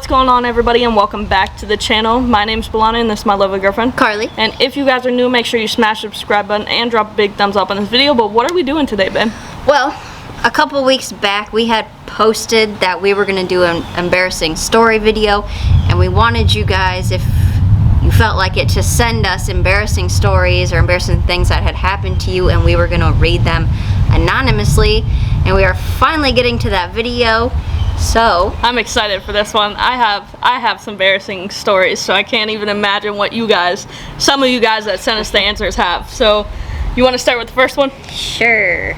What's going on, everybody, and welcome back to the channel. My name's Balana and this is my lovely girlfriend Carly. And if you guys are new, make sure you smash the subscribe button and drop a big thumbs up on this video. But what are we doing today, babe? Well, a couple weeks back we had posted that we were going to do an embarrassing story video, and we wanted you guys, if you felt like it, to send us embarrassing stories or embarrassing things that had happened to you, and we were going to read them anonymously. And we are finally getting to that video. So I'm excited for this one. I have some embarrassing stories, so I can't even imagine what some of you guys that sent us the answers have. So you want to start with the first one? sure.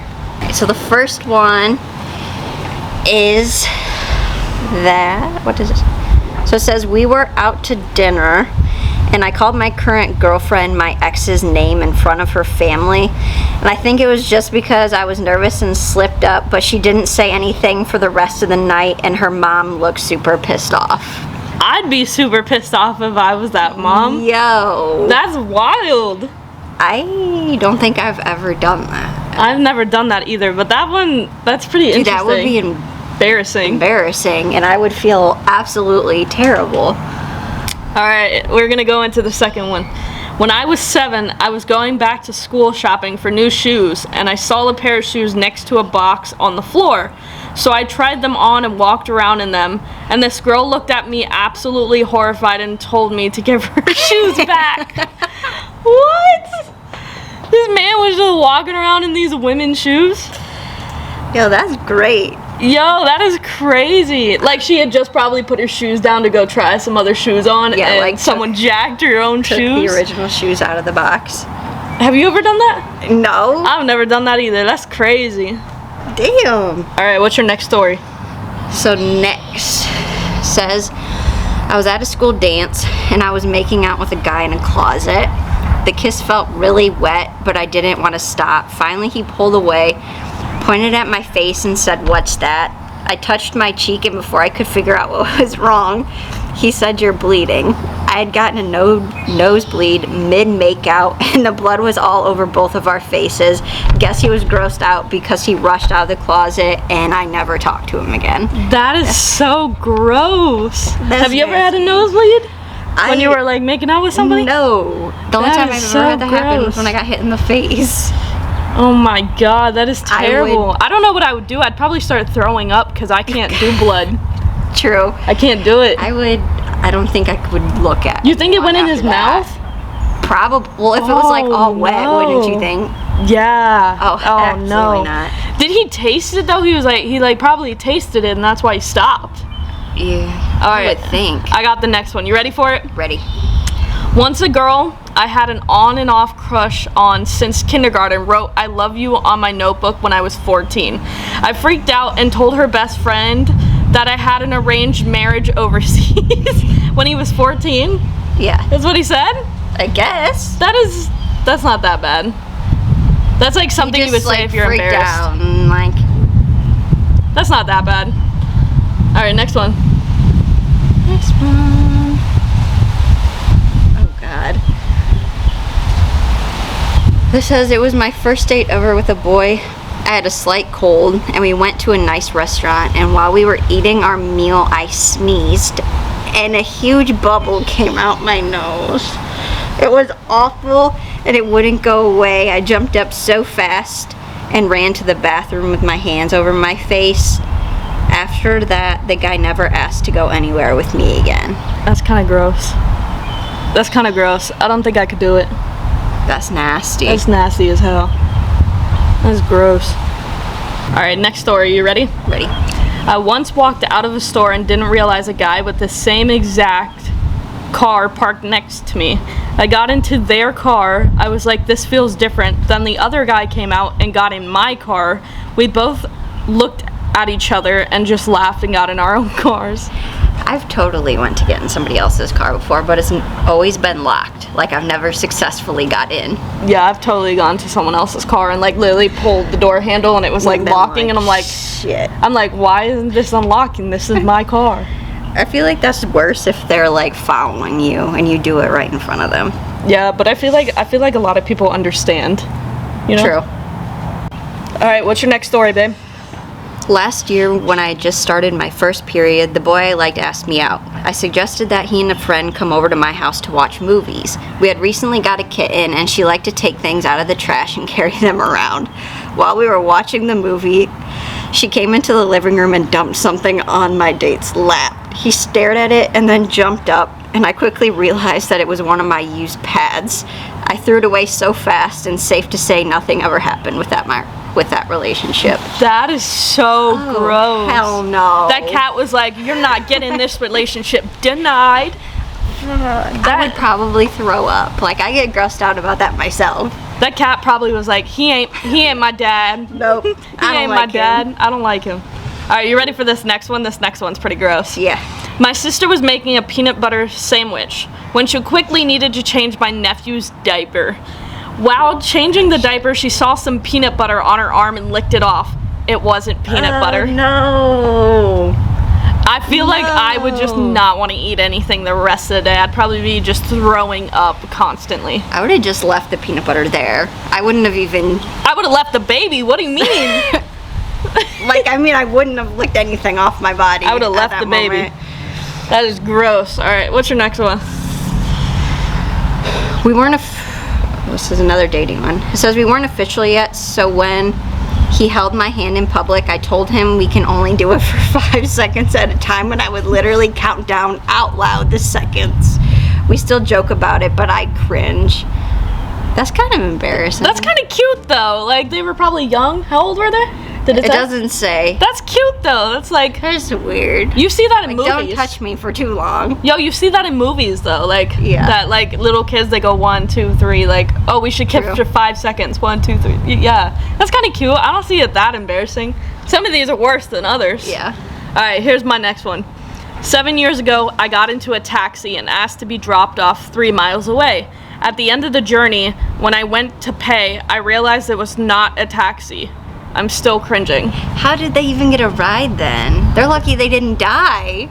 So the first one is that, what is it? So it says, we were out to dinner and I called my current girlfriend my ex's name in front of her family, and I think it was just because I was nervous and slipped up, but she didn't say anything for the rest of the night, and her mom looked super pissed off. I'd be super pissed off if I was that mom. Yo, That's wild. I don't think I've ever done that. I've never done that either, but that's pretty Dude, interesting. that would be embarrassing, and I would feel absolutely terrible. Alright, we're gonna go into the second one. When I was 7, I was going back to school shopping for new shoes, and I saw a pair of shoes next to a box on the floor. So I tried them on and walked around in them, and this girl looked at me absolutely horrified and told me to give her shoes back. What? This man was just walking around in these women's shoes? Yo, that's great. Yo, that is crazy. Like, she had just probably put her shoes down to go try some other shoes on, Yeah, and like someone jacked her own Took shoes. the original shoes out of the box. Have you ever done that? No. I've never done that either. That's crazy. Damn. Alright, what's your next story? So next says, I was at a school dance and I was making out with a guy in a closet. The kiss felt really wet, but I didn't want to stop. Finally, he pulled away, pointed at my face and said, "What's that?" I touched my cheek, and before I could figure out what was wrong, he said, "You're bleeding." I had gotten a nosebleed mid-makeout, and the blood was all over both of our faces. Guess he was grossed out because he rushed out of the closet, and I never talked to him again. That is so gross. Have you ever had a nasty. nosebleed? When you were like making out with somebody? No. The only That time is I've so ever had that happen was gross. when I got hit in the face. Oh my god, that is terrible. would- I don't know what I would do. I'd probably start throwing up because I can't do blood. True. I can't do it. I don't think I would look at You think it went in after his that. mouth? Probably. Well, if it was like all wet, wouldn't you no. think? Yeah. Oh, absolutely no. not. Did he taste it though? He probably tasted it, and that's why he stopped. Yeah. All I right. would think. I got the next one. You ready for it? Ready. Once a girl I had an on and off crush on since kindergarten wrote "I love you" on my notebook when I was 14. I freaked out and told her best friend that I had an arranged marriage overseas when he was 14. Yeah. That's what he said? I guess. That's not that bad. That's like something you would say if you're freaked embarrassed. out and like. That's not that bad. Alright, next one. Next one. Oh God. This says, it was my first date ever with a boy. I had a slight cold and we went to a nice restaurant, and while we were eating our meal I sneezed and a huge bubble came out my nose. It was awful and it wouldn't go away. I jumped up so fast and ran to the bathroom with my hands over my face. After that, the guy never asked to go anywhere with me again. That's kind of gross. That's kind of gross. I don't think I could do it. That's nasty. That's nasty as hell. That's gross. Alright, next story. You ready? Ready? I once walked out of a store and didn't realize a guy with the same exact car parked next to me. I got into their car. I was like, this feels different. Then the other guy came out and got in my car. We both looked at each other and just laughed and got in our own cars. I've totally went to get in somebody else's car before, but it's always been locked. Like, I've never successfully got in. Yeah, I've totally gone to someone else's car and like literally pulled the door handle and it was like Been locking, and I'm like, shit. I'm like, why isn't this unlocking? This is my car. I feel like that's worse if they're like following you and you do it right in front of them. Yeah, but I feel like a lot of people understand. You know? True. All right, what's your next story, babe? Last year, when I had just started my first period, the boy I liked asked me out. I suggested that he and a friend come over to my house to watch movies. We had recently got a kitten, and she liked to take things out of the trash and carry them around. While we were watching the movie, she came into the living room and dumped something on my date's lap. He stared at it and then jumped up, and I quickly realized that it was one of my used pads. I threw it away so fast, and safe to say nothing ever happened with that relationship. That is so gross. Hell no. That cat was like, "You're not getting this relationship." Denied. I would probably throw up. Like, I get grossed out about that myself. That cat probably was like, he ain't my dad. Nope. He ain't my dad. I don't like him. All right, you ready for this next one? This next one's pretty gross. Yeah. My sister was making a peanut butter sandwich when she quickly needed to change my nephew's diaper. While changing the diaper, she saw some peanut butter on her arm and licked it off. It wasn't peanut butter. No. I feel like I would just not want to eat anything the rest of the day. I'd probably be just throwing up constantly. I would have just left the peanut butter there. I wouldn't have even... I would have left the baby. What do you mean? I wouldn't have licked anything off my body. I would have left the baby. Moment. That is gross. All right, what's your next one? We weren't this is another dating one. It says we weren't official yet, so when he held my hand in public, I told him we can only do it for 5 seconds at a time, and I would literally count down out loud the seconds. We still joke about it, but I cringe. That's kind of embarrassing. That's kind of cute though. Like, they were probably young. How old were they? Did it say? Doesn't say. That's cute though. That's like, That's weird. you see that in movies. Don't touch me for too long. Yo, you see that in movies though, like Yeah. that, like little kids, they go 1, 2, 3, like, oh, we should keep True. it to 5 seconds. 1, 2, 3. Yeah, that's kind of cute. I don't see it that embarrassing. Some of these are worse than others. Yeah. All right, here's my next one. 7 years ago, I got into a taxi and asked to be dropped off 3 miles away. At the end of the journey, when I went to pay, I realized it was not a taxi. I'm still cringing. How did they even get a ride then? They're lucky they didn't die.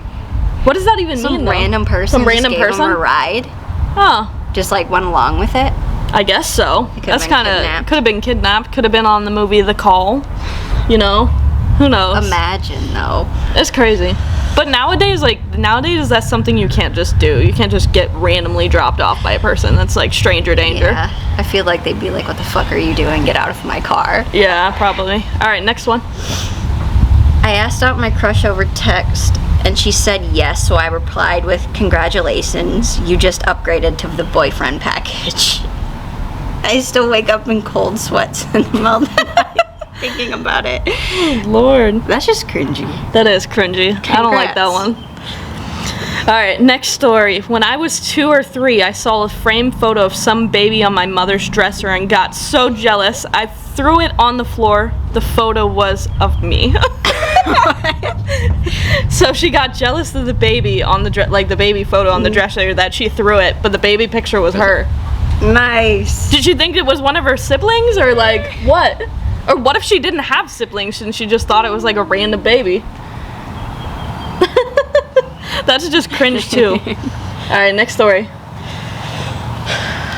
What does that even Some mean? though? random person Some just random gave person? them a ride. Huh. Just like went along with it. I guess so. could've That's been kind of kidnapped. could have been kidnapped. Could have been on the movie The Call. You know, who knows? Imagine though. It's crazy. But nowadays, that's something you can't just do. You can't just get randomly dropped off by a person. That's like stranger danger. Yeah. I feel like they'd be like, "What the fuck are you doing? Get out of my car." Yeah, probably. All right, next one. I asked out my crush over text, and she said yes, so I replied with, "Congratulations, you just upgraded to the boyfriend package." I still wake up in cold sweats in the middle of the night thinking about it. Lord, That's just cringy. that is cringy. I don't like that Congrats. one. All right, next story. When I was 2 or 3, I saw a framed photo of some baby on my mother's dresser and got so jealous, I threw it on the floor. The photo was of me. So she got jealous of the baby on the the baby photo on the dresser that she threw it, but the baby picture was her. Nice. Did she think it was one of her siblings, or like what? Or what if she didn't have siblings and she just thought it was like a random baby? That's just cringe too. All right, next story.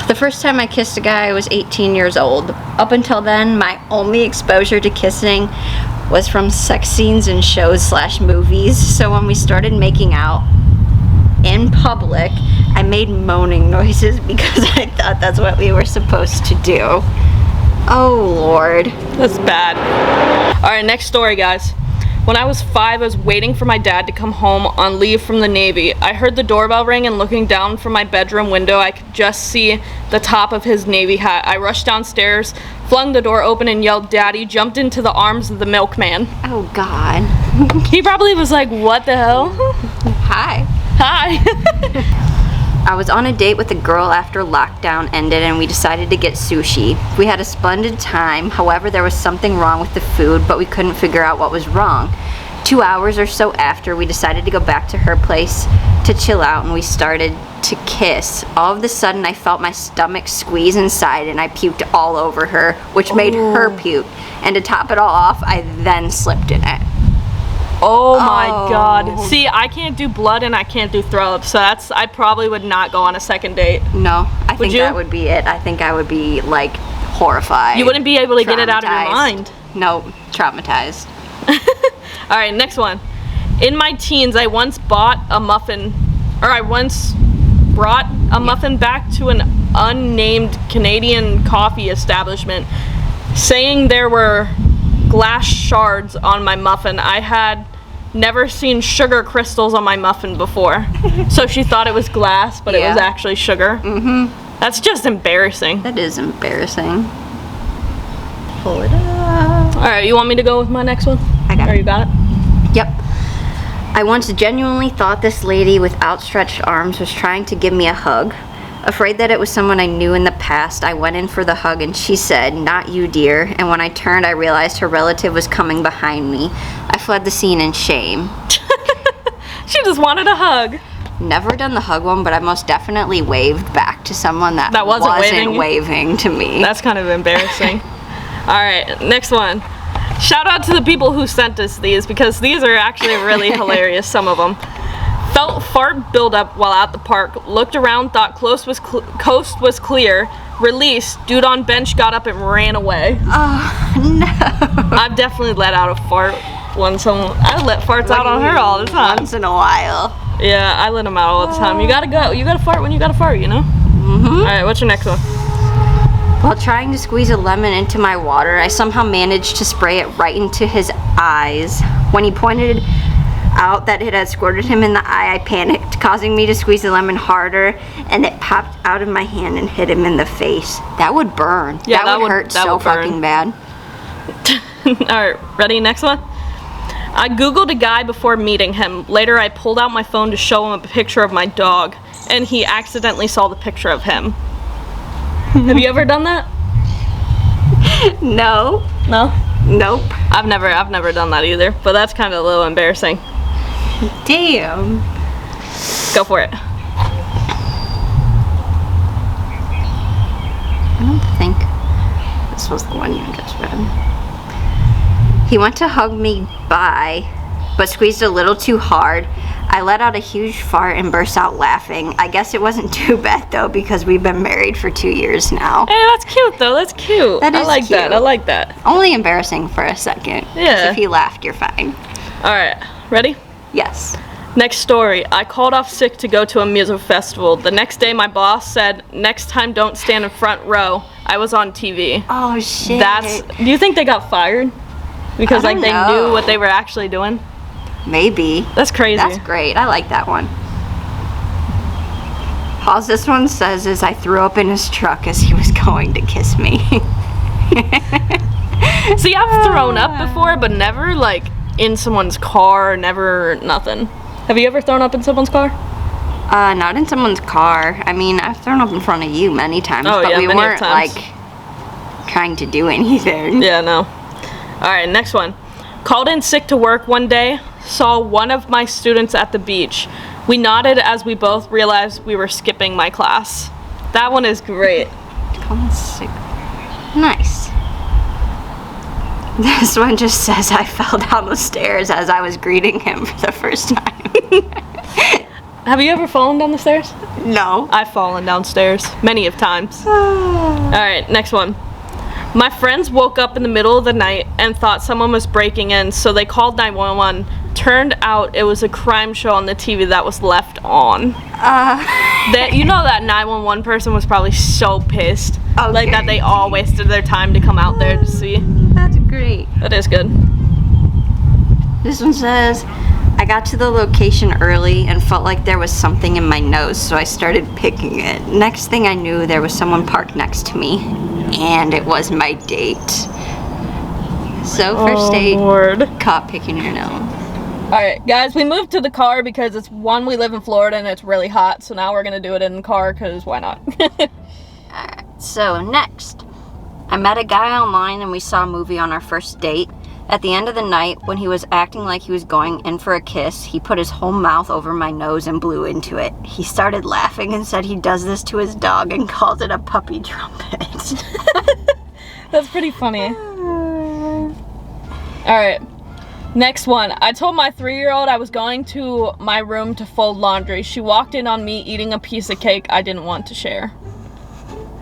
The first time I kissed a guy, I was 18 years old. Up until then, my only exposure to kissing was from sex scenes in shows/movies. So when we started making out in public, I made moaning noises because I thought that's what we were supposed to do. Oh, Lord. That's bad. All right, next story, guys. When I was 5, I was waiting for my dad to come home on leave from the Navy. I heard the doorbell ring, and looking down from my bedroom window, I could just see the top of his Navy hat. I rushed downstairs, flung the door open, and yelled, "Daddy," jumped into the arms of the milkman. Oh, God. He probably was like, "What the hell?" Hi. Hi. I was on a date with a girl after lockdown ended, and we decided to get sushi. We had a splendid time. However, there was something wrong with the food, but we couldn't figure out what was wrong. 2 hours or so after, we decided to go back to her place to chill out, and we started to kiss. All of a sudden, I felt my stomach squeeze inside, and I puked all over her, which made her puke. And to top it all off, I then slipped in it. Oh my God. Oh. See, I can't do blood and I can't do throw up, so I probably would not go on a second date. No, I think you? that would be it. I think I would be, like, horrified. You wouldn't be able to get it out of your Traumatized. mind. Nope, traumatized. All right, next one. In my teens, I once brought a muffin back to an unnamed Canadian coffee establishment, saying there were glass shards on my muffin. I had never seen sugar crystals on my muffin before. So she thought it was glass, but it was actually sugar. That's just embarrassing. That is embarrassing. Pull it up. All right, you want me to go with my next one? I got it. Or you got it? Yep. I once genuinely thought this lady with outstretched arms was trying to give me a hug. Afraid that it was someone I knew in the past, I went in for the hug and she said, "Not you, dear." And when I turned, I realized her relative was coming behind me. I fled the scene in shame. She just wanted a hug. Never done the hug one, but I most definitely waved back to someone that wasn't waving to me. That's kind of embarrassing. All right, next one. Shout out to the people who sent us these because these are actually really hilarious, some of them. Felt fart buildup while at the park. Looked around, thought coast was clear. Released. Dude on bench got up and ran away. Oh, no. I've definitely let out a fart when I let farts out on her all the time. Once in a while. Yeah, I let them out all the time. You gotta go. You gotta fart when you gotta fart, you know? All right, what's your next one? While trying to squeeze a lemon into my water, I somehow managed to spray it right into his eyes. When he pointed out that it had squirted him in the eye, I panicked, causing me to squeeze the lemon harder, and it popped out of my hand and hit him in the face. That would burn. Yeah, that would hurt so fucking bad. Alright, ready? Next one? I googled a guy before meeting him. Later, I pulled out my phone to show him a picture of my dog, and he accidentally saw the picture of him. Have you ever done that? No. No? Nope. I've never done that either, but that's kind of a little embarrassing. Damn. Go for it. I don't think this was the one you just read. He went to hug me bye, but squeezed a little too hard. I let out a huge fart and burst out laughing. I guess it wasn't too bad though because we've been married for 2 years now. Hey, that's cute though. That's cute. That is I like cute. that. I like that. Only embarrassing for a second. Yeah. If he laughed, you're fine. All right, ready? Yes. Next story. I called off sick to go to a music festival. The next day, my boss said, "Next time, don't stand in front row." I was on TV. Oh shit. Do you think they got fired because I like don't they know. knew what they were actually doing? Maybe. That's crazy. That's great. I like that one. All this one says is I threw up in his truck as he was going to kiss me. See, I've thrown up before, but never like in someone's car, never nothing. Have you ever thrown up in someone's car? Not in someone's car. I mean, I've thrown up in front of you many times, Oh, but yeah, we many weren't times. like trying to do anything. Yeah, no. All right, next one. Called in sick to work one day. Saw one of my students at the beach. We nodded as we both realized we were skipping my class. That one is great. Nice. This one just says I fell down the stairs as I was greeting him for the first time. Have you ever fallen down the stairs? No. I've fallen downstairs many of times. All right, next one. My friends woke up in the middle of the night and thought someone was breaking in, so they called 911. Turned out it was a crime show on the TV that was left on. That you know that 911 person was probably so pissed, like that they all wasted their time to come out there to see. That's great. That is good. This one says, I got to the location early and felt like there was something in my nose, so I started picking it. Next thing I knew, there was someone parked next to me, and it was my date. So first date, Lord. caught picking your nose. Alright, guys, we moved to the car because it's one, we live in Florida and it's really hot, so now we're gonna do it in the car because why not? Alright, so next, I met a guy online and we saw a movie on our first date. At the end of the night, when he was acting like he was going in for a kiss, he put his whole mouth over my nose and blew into it. He started laughing and said he does this to his dog and called it a puppy trumpet. That's pretty funny. Alright. Next one. I told my 3-year-old I was going to my room to fold laundry. She walked in on me eating a piece of cake I didn't want to share.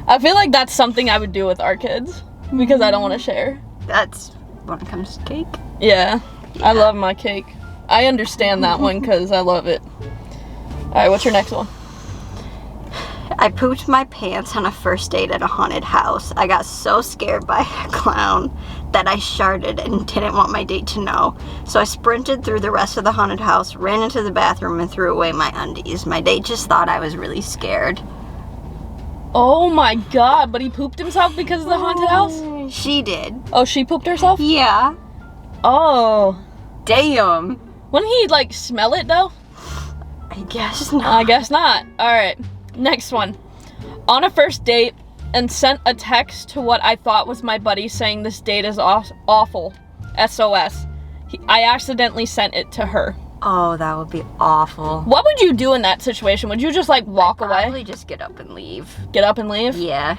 I feel like that's something I would do with our kids because I don't want to share. That's when it comes to cake. Yeah. I love my cake. I understand that one because I love it. All right, what's your next one? I pooped my pants on a first date at a haunted house. I got so scared by a clown that I sharted and didn't want my date to know. So I sprinted through the rest of the haunted house, ran into the bathroom, and threw away my undies. My date just thought I was really scared. Oh my god, but he pooped himself because of the haunted house? She did. Oh, she pooped herself? Yeah. Oh. Damn. Wouldn't he, like, smell it, though? I guess not. I guess not. Alright, next one. On a first date, and sent a text to what I thought was my buddy saying this date is awful. SOS. I accidentally sent it to her. Oh, that would be awful. What would you do in that situation? Would you just, like, walk away? Probably just get up and leave. Get up and leave? Yeah.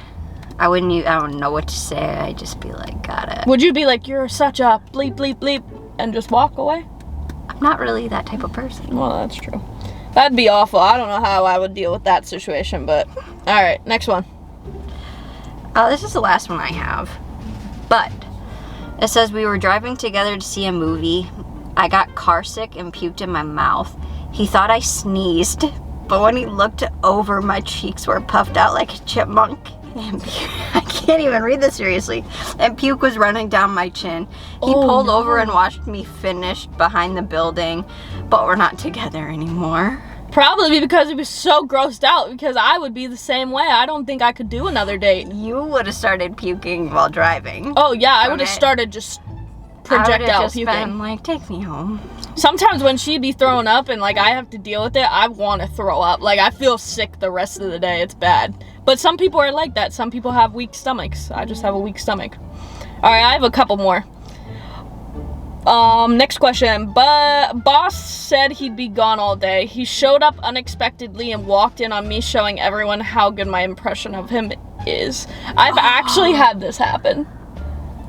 I don't know what to say. I'd just be like, got it. Would you be like, you're such a bleep, bleep, bleep, and just walk away? I'm not really that type of person. Well, that's true. That'd be awful. I don't know how I would deal with that situation, but... Alright, next one. This is the last one I have. But, it says we were driving together to see a movie. I got car sick and puked in my mouth. He thought I sneezed, but when he looked over, my cheeks were puffed out like a chipmunk. And I can't even read this seriously. And puke was running down my chin. He pulled over and watched me finish behind the building, but we're not together anymore. Probably because he was so grossed out, because I would be the same way. I don't think I could do another date. You would have started puking while driving. Oh, yeah, I would have started just projectile just puking. Been like, take me home. Sometimes when she'd be throwing up and, like, I have to deal with it, I want to throw up. Like, I feel sick the rest of the day. It's bad. But some people are like that. Some people have weak stomachs. I just have a weak stomach. All right, I have a couple more. Next question. But boss said he'd be gone all day. He showed up unexpectedly and walked in on me showing everyone how good my impression of him is. I've actually had this happen.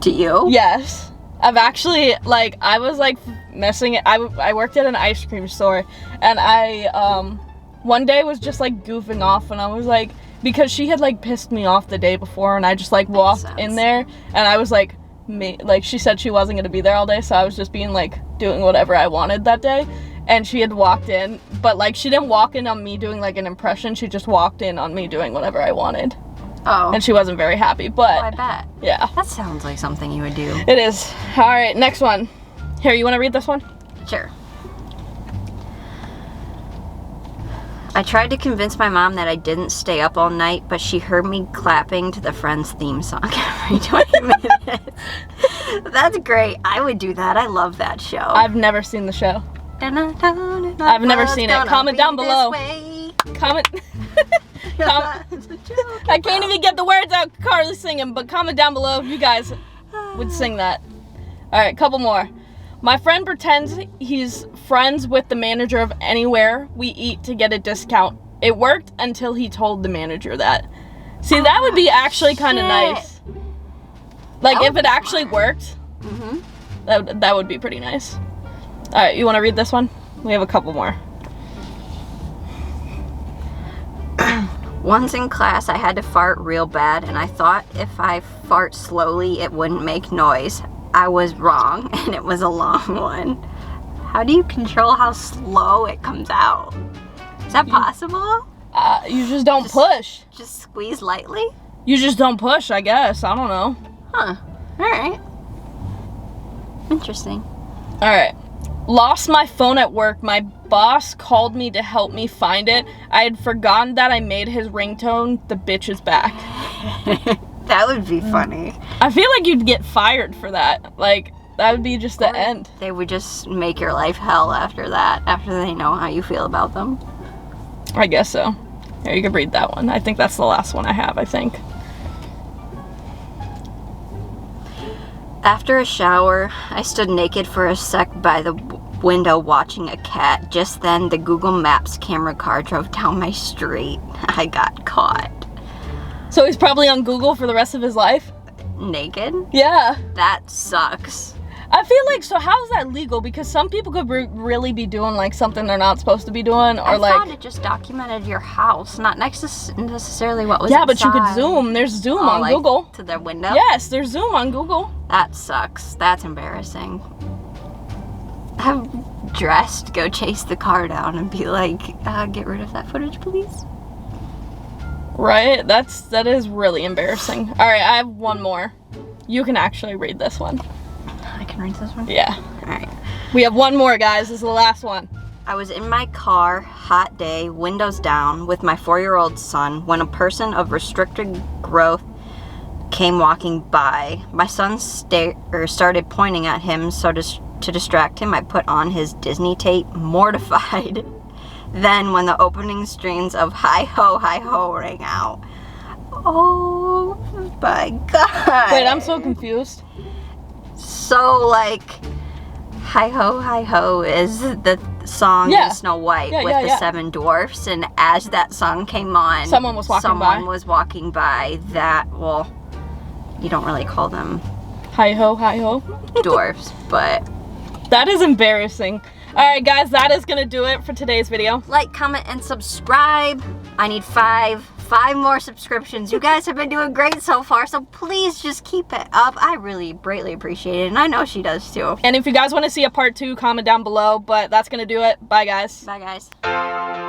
To you? Yes. I've actually, like, I was, like, messing it. I worked at an ice cream store, and I, one day was just, like, goofing off, and I was, like, because she had, like, pissed me off the day before, and I just, like, walked in there, and I was, like, she said she wasn't gonna be there all day, so I was just being, like, doing whatever I wanted that day, and she had walked in, but, like, she didn't walk in on me doing, like, an impression, she just walked in on me doing whatever I wanted. Oh. And she wasn't very happy, but... Oh, I bet. Yeah. That sounds like something you would do. It is. Alright, next one. Here, you want to read this one? Sure. I tried to convince my mom that I didn't stay up all night, but she heard me clapping to the Friends theme song every 20 minutes. That's great. I would do that. I love that show. I've never seen the show. I've never seen it. Comment down below. Comment... I can't even get the words out Carly's singing, but comment down below if you guys would sing that. Alright, couple more. My friend pretends he's friends with the manager of anywhere we eat to get a discount. It worked until he told the manager that. See, that would be actually kind of nice. Like, if it actually worked, that would be pretty nice. Alright, you want to read this one? We have a couple more. Once in class, I had to fart real bad, and I thought if I fart slowly, it wouldn't make noise. I was wrong, and it was a long one. How do you control how slow it comes out? Is that possible? You just don't push. Just squeeze lightly? You just don't push, I guess. I don't know. Huh. Alright. Interesting. Alright. Lost my phone at work. My boss called me to help me find it. I had forgotten that I made his ringtone, "The Bitch Is Back." That would be funny. I feel like you'd get fired for that. Like, that would be just the end. They would just make your life hell after that, after they know how you feel about them. I guess so. Here, you can read that one. I think that's the last one I have, I think. After a shower, I stood naked for a sec by the window watching a cat. Just then, the Google Maps camera car drove down my street. I got caught. So he's probably on Google for the rest of his life? Naked? Yeah. That sucks. I feel like, so how is that legal? Because some people could really be doing, like, something they're not supposed to be doing, or, I like... thought it just documented your house, not necessarily what was Yeah, inside. but you could zoom. There's Zoom on like, Google. to their window? Yes, there's Zoom on Google. That sucks. That's embarrassing. have dressed, go chase the car down and be like, get rid of that footage, please. Right? That is really embarrassing. All right, I have one more. You can actually read this one. I can read this one? Yeah. All right. We have one more, guys. This is the last one. I was in my car, hot day, windows down, with my 4-year-old son when a person of restricted growth came walking by. My son started pointing at him, so to distract him, I put on his Disney tape, mortified. Then, when the opening strains of Hi Ho rang out. Oh my God. Wait, I'm so confused. So, like, Hi Ho is the song in Snow White with the 7 dwarfs, and as that song came on, someone was walking by that, well, you don't really call them Hi ho dwarfs, but that is embarrassing. Alright guys, that is gonna do it for today's video. Like, comment, and subscribe. I need 5 more subscriptions. You guys have been doing great so far, so please just keep it up. I really greatly appreciate it, and I know she does too. And if you guys want to see a part 2, comment down below, but that's gonna do it. Bye guys. Bye guys.